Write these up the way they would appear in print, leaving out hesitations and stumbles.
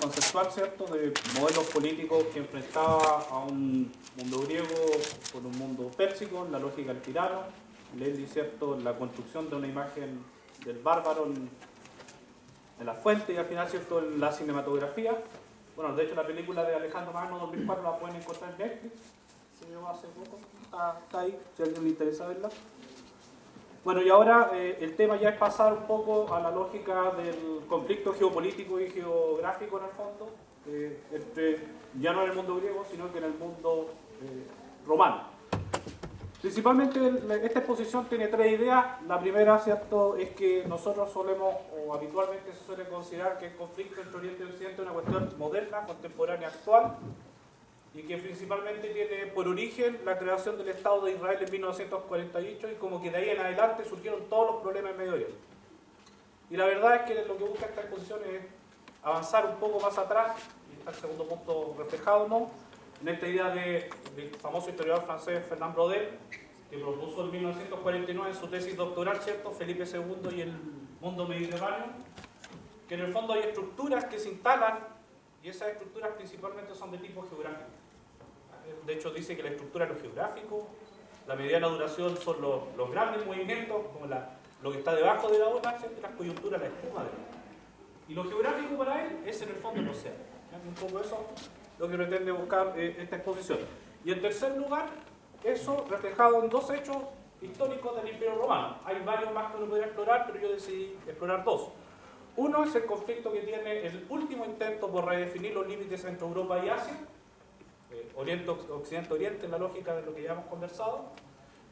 conceptual, ¿cierto?, de modelos políticos que enfrentaba a un mundo griego con un mundo pérsico, la lógica del tirano, Lely, ¿cierto?, la construcción de una imagen del bárbaro en la fuente y al final, ¿cierto?, en la cinematografía. Bueno, de hecho la película de Alejandro Magno 2004 la pueden encontrar en Netflix, se llevó hace poco, está ahí, si a alguien le interesa verla. Bueno, y ahora el tema ya es pasar un poco a la lógica del conflicto geopolítico y geográfico en el fondo, ya no en el mundo griego, sino que en el mundo romano. Principalmente esta exposición tiene tres ideas. La primera, ¿cierto?, es que nosotros solemos, o habitualmente se suele considerar que el conflicto entre Oriente y Occidente es una cuestión moderna, contemporánea, actual, y que principalmente tiene por origen la creación del Estado de Israel en 1948 y como que de ahí en adelante surgieron todos los problemas en Medio Oriente. Y la verdad es que lo que busca esta exposición es avanzar un poco más atrás, y está el segundo punto reflejado, ¿no?, en esta idea del famoso historiador francés Fernand Braudel, que propuso en 1949 en su tesis doctoral, ¿cierto?, Felipe II y el mundo mediterráneo, que en el fondo hay estructuras que se instalan y esas estructuras principalmente son de tipo geográfico. De hecho dice que la estructura es lo geográfico, la mediana duración son los grandes movimientos, como lo que está debajo de la ola, ¿cierto?, las coyunturas, la espuma de la ola. Y lo geográfico para él es en el fondo el océano. Un poco eso lo que pretende buscar esta exposición. Y en tercer lugar, eso reflejado en dos hechos históricos del Imperio Romano. Hay varios más que uno podría explorar, pero yo decidí explorar dos. Uno es el conflicto que tiene el último intento por redefinir los límites entre Europa y Asia, Oriente, Occidente, Oriente, en la lógica de lo que ya hemos conversado.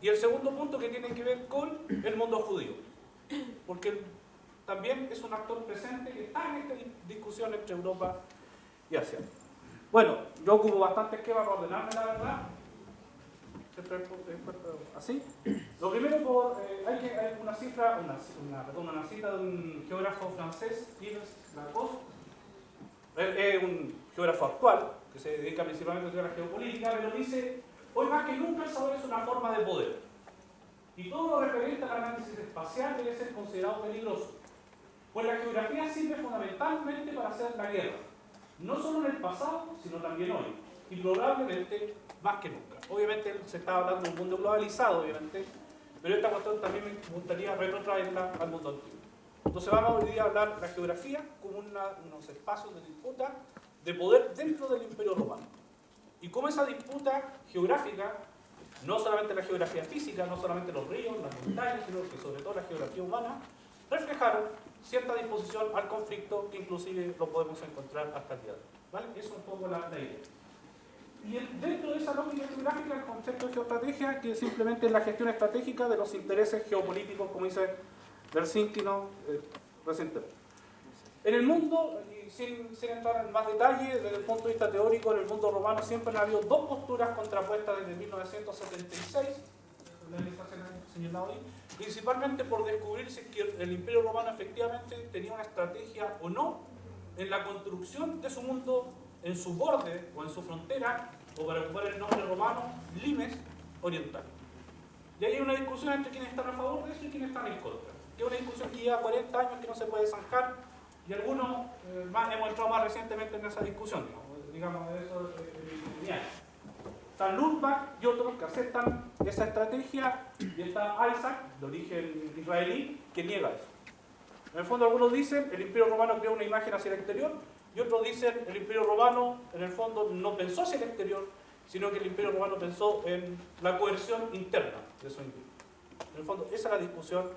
Y el segundo punto que tiene que ver con el mundo judío, porque también es un actor presente que está en esta discusión entre Europa y Asia. Bueno, yo ocupo bastante esquema para ordenarme, la verdad. Así. Lo primero, hay una cita de un geógrafo francés, Yves Lacoste. Él es un geógrafo actual, que se dedica principalmente a la geopolítica, pero dice: hoy más que nunca el saber es una forma de poder. Y todo lo referente al análisis espacial debe ser considerado peligroso, pues la geografía sirve fundamentalmente para hacer la guerra. No solo en el pasado, sino también hoy, y probablemente más que nunca. Obviamente se está hablando de un mundo globalizado, obviamente, pero esta cuestión también me gustaría retrotraerla al mundo antiguo. Entonces vamos hoy día a hablar de la geografía como unos espacios de disputa de poder dentro del Imperio Romano. Y cómo esa disputa geográfica, no solamente la geografía física, no solamente los ríos, las montañas, sino que sobre todo la geografía humana, reflejaron cierta disposición al conflicto que inclusive lo podemos encontrar hasta el día de hoy. ¿Vale? Eso es un poco la idea. Y dentro de esa lógica geográfica, el concepto de geoestrategia, que simplemente es la gestión estratégica de los intereses geopolíticos, como dice Helsinki, ¿no?, recientemente. En el mundo, y sin entrar en más detalle, desde el punto de vista teórico, en el mundo romano siempre han habido dos posturas contrapuestas desde 1976, señalado ahí, principalmente por descubrir si el Imperio Romano efectivamente tenía una estrategia o no en la construcción de su mundo, en su borde o en su frontera, o para ocupar el nombre romano, limes oriental. Y hay una discusión entre quienes están a favor de eso y quienes están en contra, que es una discusión que lleva 40 años que no se puede zanjar, y algunos hemos entrado más recientemente en esa discusión, digamos, de eso es lineal. Están Luttwak y otros que aceptan esa estrategia, y está Isaac, de origen israelí, que niega eso. En el fondo algunos dicen el Imperio Romano creó una imagen hacia el exterior, y otros dicen el Imperio Romano en el fondo no pensó hacia el exterior, sino que el Imperio Romano pensó en la coerción interna de su imperio. En el fondo esa es la discusión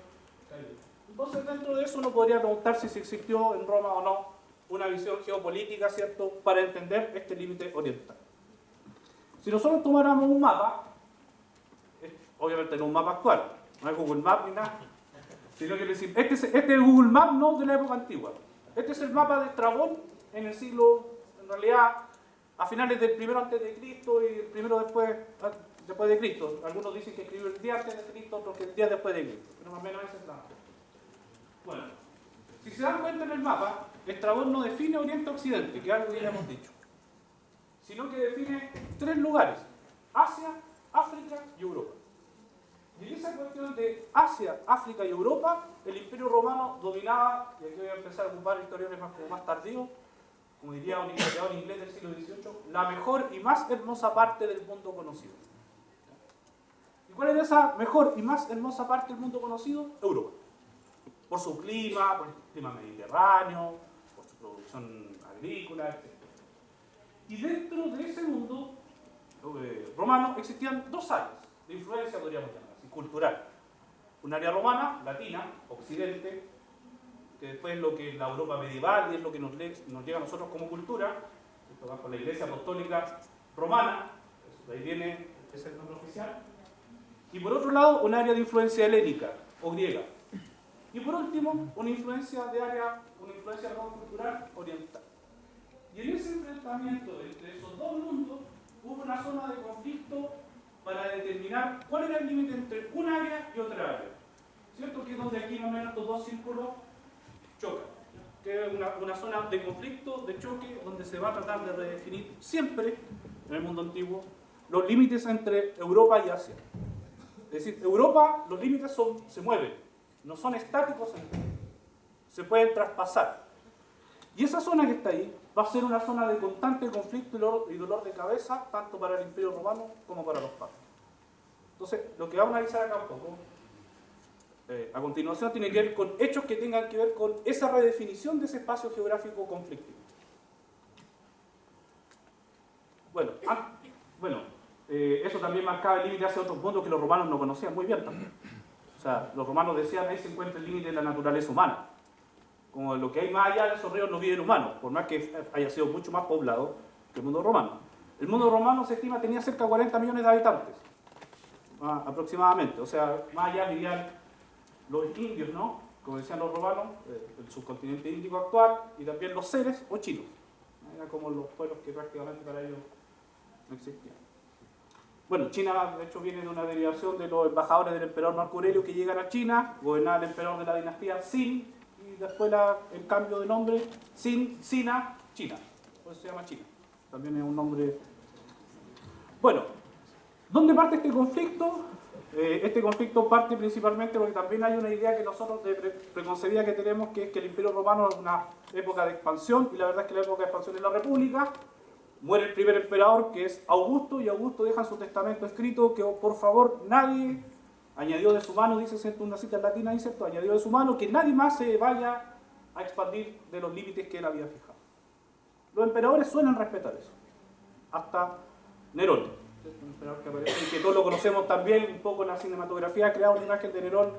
que hay. Entonces dentro de eso uno podría preguntarse si existió en Roma o no una visión geopolítica, ¿cierto?, para entender este límite oriental. Si nosotros tomáramos un mapa, obviamente no un mapa actual, no es Google Maps ni nada, sino que este es el Google Maps no de la época antigua. Este es el mapa de Estrabón en el siglo, en realidad, a finales del primero antes de Cristo y el primero después de Cristo. Algunos dicen que escribió el día antes de Cristo, otros que el día después de Cristo, pero más o menos ese es la... Bueno, si se dan cuenta en el mapa, Estrabón no define Oriente-Occidente, que es algo que ya hemos dicho, sino que define tres lugares: Asia, África y Europa. Y en esa cuestión de Asia, África y Europa, el Imperio Romano dominaba, y aquí voy a empezar a ocupar historiadores más tardíos, como diría un historiador inglés del siglo XVIII, la mejor y más hermosa parte del mundo conocido. ¿Y cuál es esa mejor y más hermosa parte del mundo conocido? Europa. Por su clima, por el clima mediterráneo, por su producción agrícola, etc. Y dentro de ese mundo romano existían dos áreas de influencia, podríamos llamar así, cultural. Un área romana, latina, occidente, que después es lo que la Europa medieval y es lo que nos llega a nosotros como cultura, esto va por la Iglesia Apostólica Romana, de ahí viene, es el nombre oficial. Y por otro lado, un área de influencia helénica o griega. Y por último, una influencia cultural oriental. Y en ese enfrentamiento entre esos dos mundos hubo una zona de conflicto para determinar cuál era el límite entre un área y otra área. ¿Cierto? Que es donde aquí más o menos estos dos círculos chocan. Que es una zona de conflicto, de choque, donde se va a tratar de redefinir siempre, en el mundo antiguo, los límites entre Europa y Asia. Es decir, Europa, los límites se mueven, no son estáticos, se pueden traspasar. Y esa zona que está ahí va a ser una zona de constante conflicto y dolor de cabeza, tanto para el Imperio Romano como para los papas. Entonces, lo que vamos a analizar acá un poco, a continuación, tiene que ver con hechos que tengan que ver con esa redefinición de ese espacio geográfico conflictivo. Eso también marcaba el límite hacia otros mundos que los romanos no conocían muy bien también. O sea, los romanos decían, ahí se encuentra el límite de la naturaleza humana. Como lo que hay más allá de esos ríos no viven humanos, por más que haya sido mucho más poblado que el mundo romano. El mundo romano se estima tenía cerca de 40 millones de habitantes, aproximadamente. O sea, más allá vivían los indios, ¿no? Como decían los romanos, el subcontinente índico actual, y también los seres o chinos. Eran como los pueblos que prácticamente para ellos no existían. Bueno, China de hecho viene de una derivación de los embajadores del emperador Marco Aurelio que llegan a China, gobernaba el emperador de la dinastía Xin, y después el cambio de nombre, Sina, China. Por eso se llama China. También es un nombre. Bueno, ¿dónde parte este conflicto? Este conflicto parte principalmente porque también hay una idea que nosotros preconcebida que tenemos, que es que el Imperio Romano es una época de expansión, y la verdad es que la época de expansión es la República. Muere el primer emperador, que es Augusto, y Augusto deja en su testamento escrito que, por favor, nadie añadió de su mano, dice en una cita en latina, dice esto, añadió de su mano, que nadie más se vaya a expandir de los límites que él había fijado. Los emperadores suelen respetar eso, hasta Nerón, un emperador que aparece y que todos lo conocemos también un poco en la cinematografía, ha creado una imagen de Nerón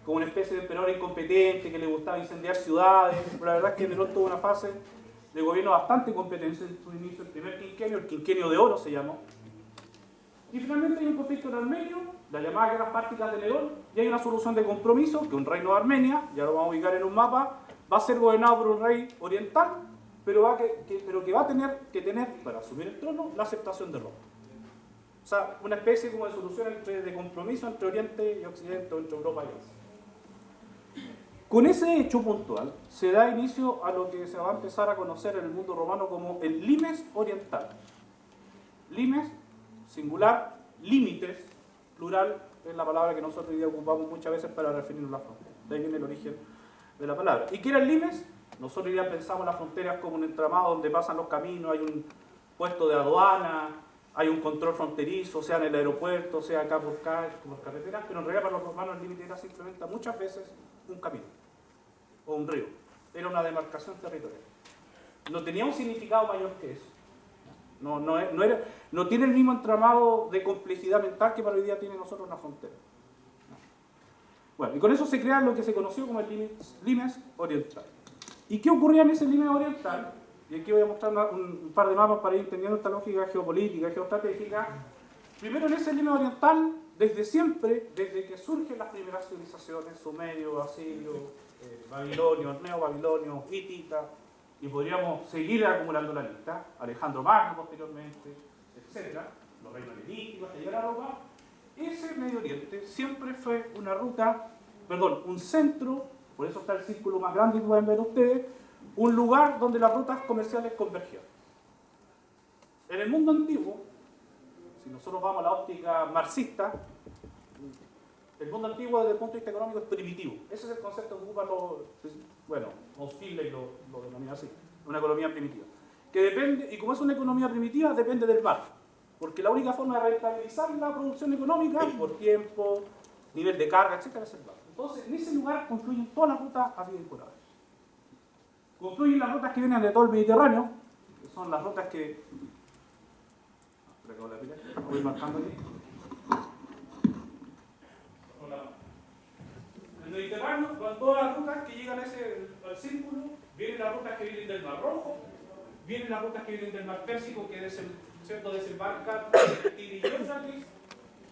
como una especie de emperador incompetente que le gustaba incendiar ciudades, pero la verdad es que Nerón tuvo una fase de gobierno bastante competente en su inicio, el primer quinquenio, el quinquenio de oro se llamó. Y finalmente hay un conflicto en Armenio, la llamada Guerras Párticas de Nerón, y hay una solución de compromiso, que un reino de Armenia, ya lo vamos a ubicar en un mapa, va a ser gobernado por un rey oriental, pero que va a tener que tener, para asumir el trono, la aceptación de Roma. O sea, una especie como de solución de compromiso entre Oriente y Occidente, o entre Europa y Asia. Con ese hecho puntual, se da inicio a lo que se va a empezar a conocer en el mundo romano como el limes oriental. Limes, singular, límites, plural, es la palabra que nosotros hoy día ocupamos muchas veces para referirnos a la frontera. De ahí viene el origen de la palabra. ¿Y qué era el limes? Nosotros hoy día pensamos las fronteras como un entramado donde pasan los caminos, hay un puesto de aduana, hay un control fronterizo, sea en el aeropuerto, sea acá por carreteras, pero en realidad para los romanos el límite era simplemente muchas veces un camino o un río. Era una demarcación territorial. No tenía un significado mayor que eso. No tiene el mismo entramado de complejidad mental que para hoy día tiene nosotros una frontera. Bueno, y con eso se crea lo que se conoció como el limes oriental. ¿Y qué ocurría en ese limes oriental? Y aquí voy a mostrar un par de mapas para ir entendiendo esta lógica geopolítica, geoestratégica. Primero, en ese limes oriental, desde siempre, desde que surgen las primeras civilizaciones, sumerio, asirio, babilonio, neobabilonio, hitita, y podríamos seguir acumulando la lista, Alejandro Magno posteriormente, etc., los reinos helenísticos hasta llegar a Roma, ese Medio Oriente siempre fue un centro, por eso está el círculo más grande que pueden ver ustedes, un lugar donde las rutas comerciales convergían. En el mundo antiguo, si nosotros vamos a la óptica marxista, el mundo antiguo desde el punto de vista económico es primitivo. Ese es el concepto que ocupan Osfile y lo denomina así, una economía primitiva. que depende, y como es una economía primitiva, depende del mar. Porque la única forma de rentabilizar la producción económica, por tiempo, nivel de carga, etcétera, es el mar. Entonces, en ese lugar confluyen todas las rutas habidas y por haber. Confluyen las rutas que vienen de todo el Mediterráneo, que son las rutas que... voy marcando aquí. El Mediterráneo, con todas las rutas que llegan al círculo, vienen las rutas que vienen del Mar Rojo, vienen las rutas que vienen del Mar Pérsico, que desembarcan en Tigris y Éufrates,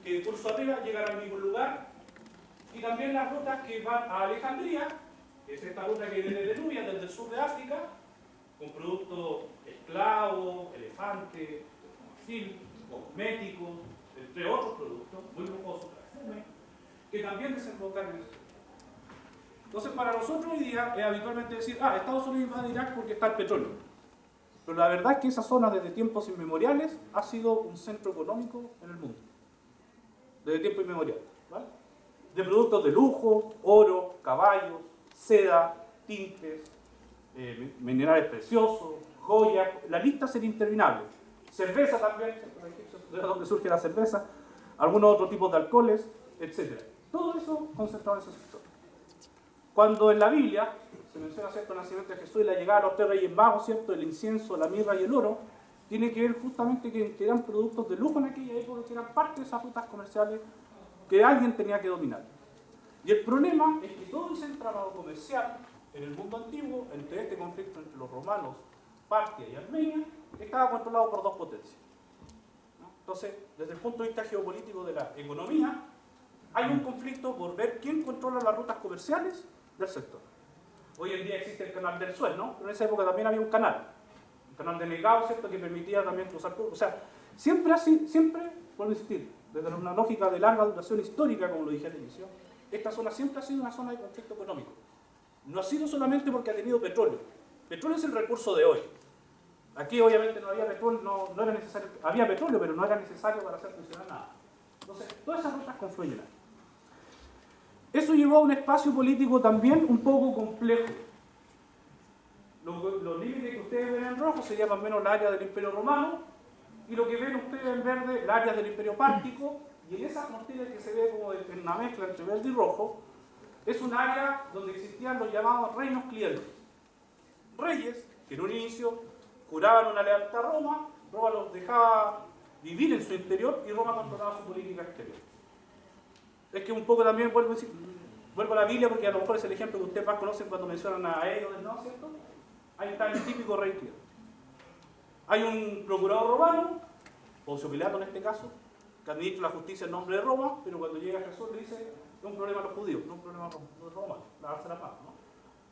que de curso arriba llegan al mismo lugar, y también las rutas que van a Alejandría, que es esta ruta que viene de Nubia, desde el sur de África, con productos esclavos, elefantes, marfil, cosméticos, entre otros productos, muy lujosos, perfumes, que también desembocan en eso. Entonces, para nosotros hoy día es habitualmente decir, Estados Unidos invade Irak porque está el petróleo. Pero la verdad es que esa zona desde tiempos inmemoriales ha sido un centro económico en el mundo. Desde tiempos inmemoriales, ¿vale? De productos de lujo, oro, caballos, seda, tintes, minerales preciosos, joyas, la lista sería interminable. Cerveza también, de donde surge la cerveza, algunos otros tipos de alcoholes, etc. Todo eso concentrado en ese sector. Cuando en la Biblia se menciona, ¿cierto?, el nacimiento de Jesús y la llegada de los 3 reyes magos, ¿cierto?, el incienso, la mirra y el oro, tiene que ver justamente que eran productos de lujo en aquella época, que eran parte de esas rutas comerciales que alguien tenía que dominar. Y el problema es que todo ese entramado comercial en el mundo antiguo, entre este conflicto entre los romanos, Partia y Armenia, estaba controlado por dos potencias. ¿No? Entonces, desde el punto de vista geopolítico de la economía, hay un conflicto por ver quién controla las rutas comerciales del sector. Hoy en día existe el canal del Suez, ¿no? Pero en esa época también había un canal de negado, ¿cierto?, que permitía también cruzar. O sea, siempre, vuelvo a insistir, desde una lógica de larga duración histórica, como lo dije al inicio, esta zona siempre ha sido una zona de conflicto económico. No ha sido solamente porque ha tenido petróleo. Petróleo es el recurso de hoy. Aquí obviamente no había petróleo, no era necesario, había petróleo, pero no era necesario para hacer funcionar nada. Entonces, todas esas rutas confluyen. Eso llevó a un espacio político también un poco complejo. Los límites que ustedes ven en rojo serían más o menos el área del Imperio Romano, y lo que ven ustedes en verde, el área del Imperio Pártico, y en esa frontera que se ve como en una mezcla entre verde y rojo, es un área donde existían los llamados reinos clientes. Reyes que en un inicio juraban una lealtad a Roma, Roma los dejaba vivir en su interior y Roma controlaba su política exterior. Es que un poco también vuelvo a la Biblia, porque a lo mejor es el ejemplo que ustedes más conocen cuando mencionan a Herodes, ¿no? ¿Cierto? Ahí está el típico rey cliente. Hay un procurador romano, Poncio Pilato en este caso, que administra la justicia en nombre de Roma, pero cuando llega Jesús le dice, es un problema a los judíos, no un problema a los romanos, lavarse las manos, ¿no?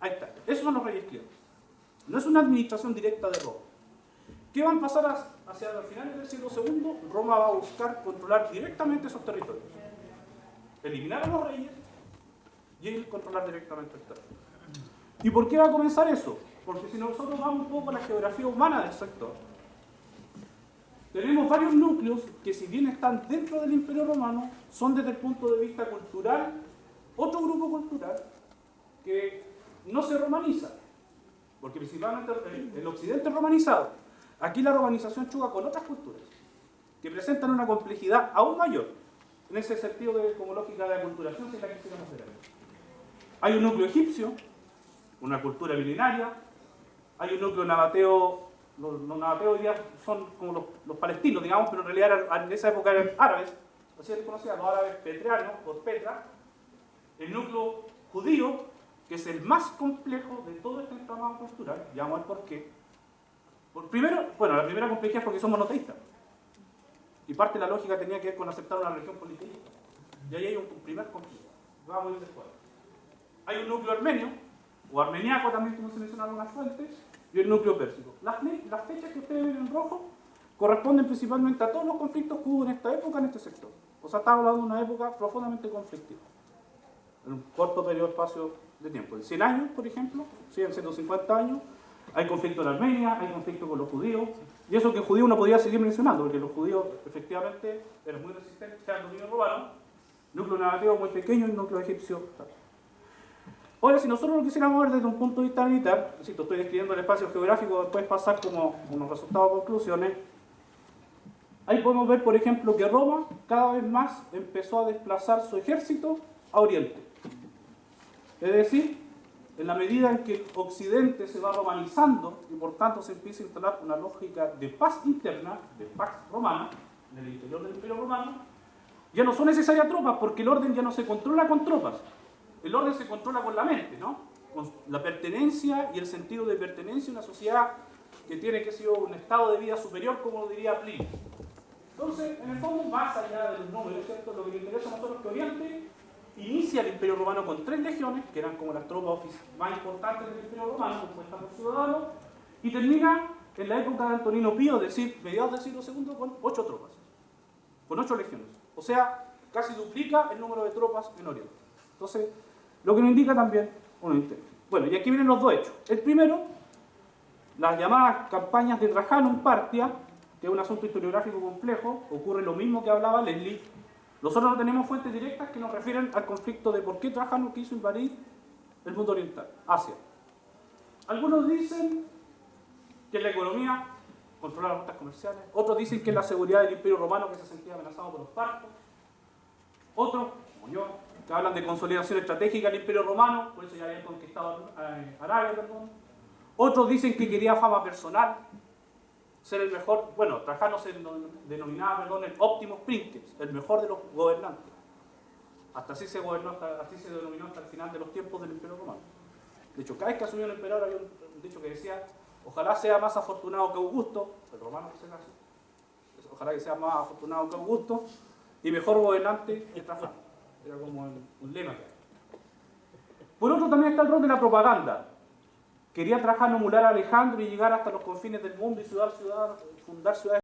Ahí está, esos son los reyes clientes. No es una administración directa de Roma. ¿Qué van a pasar hacia el final del siglo II? Roma va a buscar controlar directamente esos territorios. Eliminar a los reyes y ellos controlar directamente el territorio. ¿Y por qué va a comenzar eso? Porque si nosotros vamos un poco a la geografía humana del sector, tenemos varios núcleos que, si bien están dentro del Imperio Romano, son desde el punto de vista cultural otro grupo cultural que no se romaniza, porque principalmente el occidente es romanizado. Aquí la romanización choca con otras culturas que presentan una complejidad aún mayor en ese sentido como lógica de aculturación, si la quisiéramos ver. Hay un núcleo egipcio, una cultura milenaria. Hay un núcleo nabateo. Los nabateos hoy día son como los palestinos, digamos, pero en realidad en esa época eran árabes, así se les conocía, los árabes petrianos, por Petra. El núcleo judío, que es el más complejo de todo este entramado cultural, ya vamos a ver por qué. Primero, la primera complejidad es porque son monoteístas. Y parte de la lógica tenía que ver con aceptar una religión politeísta. Y ahí hay un primer conflicto. Vamos a ir después. Hay un núcleo armenio, o armeniaco también, como se menciona en algunas fuentes, y el núcleo pérsico. Las fechas que ustedes ven en rojo corresponden principalmente a todos los conflictos que hubo en esta época, en este sector. O sea, estamos hablando de una época profundamente conflictiva. En un corto periodo de espacio de tiempo. En 100 años, por ejemplo, siguen siendo 50 años, hay conflicto en Armenia, hay conflicto con los judíos, y eso que judíos no podía seguir mencionando, porque los judíos efectivamente eran muy resistentes al dominio romano, núcleo nabateo muy pequeño y núcleo egipcio. Ahora, si nosotros lo quisiéramos ver desde un punto de vista militar, insisto, estoy describiendo el espacio geográfico, después pasar como unos resultados o conclusiones. Ahí podemos ver, por ejemplo, que Roma cada vez más empezó a desplazar su ejército a Oriente. Es decir, en la medida en que Occidente se va romanizando y por tanto se empieza a instalar una lógica de paz interna, de paz romana, en el interior del Imperio Romano, ya no son necesarias tropas porque el orden ya no se controla con tropas. El orden se controla con la mente, ¿no? Con la pertenencia y el sentido de pertenencia a una sociedad que tiene, que ser un estado de vida superior, como lo diría Plinio. Entonces, en el fondo, más allá del número, ¿cierto? Lo que le interesa a nosotros es que Oriente inicia el Imperio Romano con 3 legiones, que eran como las tropas más importantes del Imperio Romano, compuestas por ciudadanos, y termina en la época de Antonino Pío, es decir, mediados del siglo II, con 8 tropas, con 8 legiones. O sea, casi duplica el número de tropas en Oriente. Entonces, lo que nos indica también un interés. Bueno, y aquí vienen los dos hechos. El primero, las llamadas campañas de Trajano en Partia, que es un asunto historiográfico complejo, ocurre lo mismo que hablaba Leslie. Nosotros no tenemos fuentes directas que nos refieren al conflicto de por qué Trajano quiso invadir el mundo oriental, Asia. Algunos dicen que es la economía, controlar las rutas comerciales. Otros dicen que es la seguridad del Imperio Romano, que se sentía amenazado por los partos. Otros, como yo, que hablan de consolidación estratégica del Imperio Romano, por eso ya habían conquistado Arabia, perdón. Otros dicen que quería fama personal, ser el mejor. Bueno, Trajano se denominaba, el Optimus Princeps, el mejor de los gobernantes. Hasta así se denominó hasta el final de los tiempos del Imperio Romano. De hecho, cada vez que asumió el emperador había un dicho que decía: ojalá sea más afortunado que Augusto, el romano en ese caso, ojalá que sea más afortunado que Augusto y mejor gobernante que Trajano. Era como un lema que hay. Por otro, también está el rol de la propaganda. Quería Trajano emular a Alejandro y llegar hasta los confines del mundo y fundar ciudades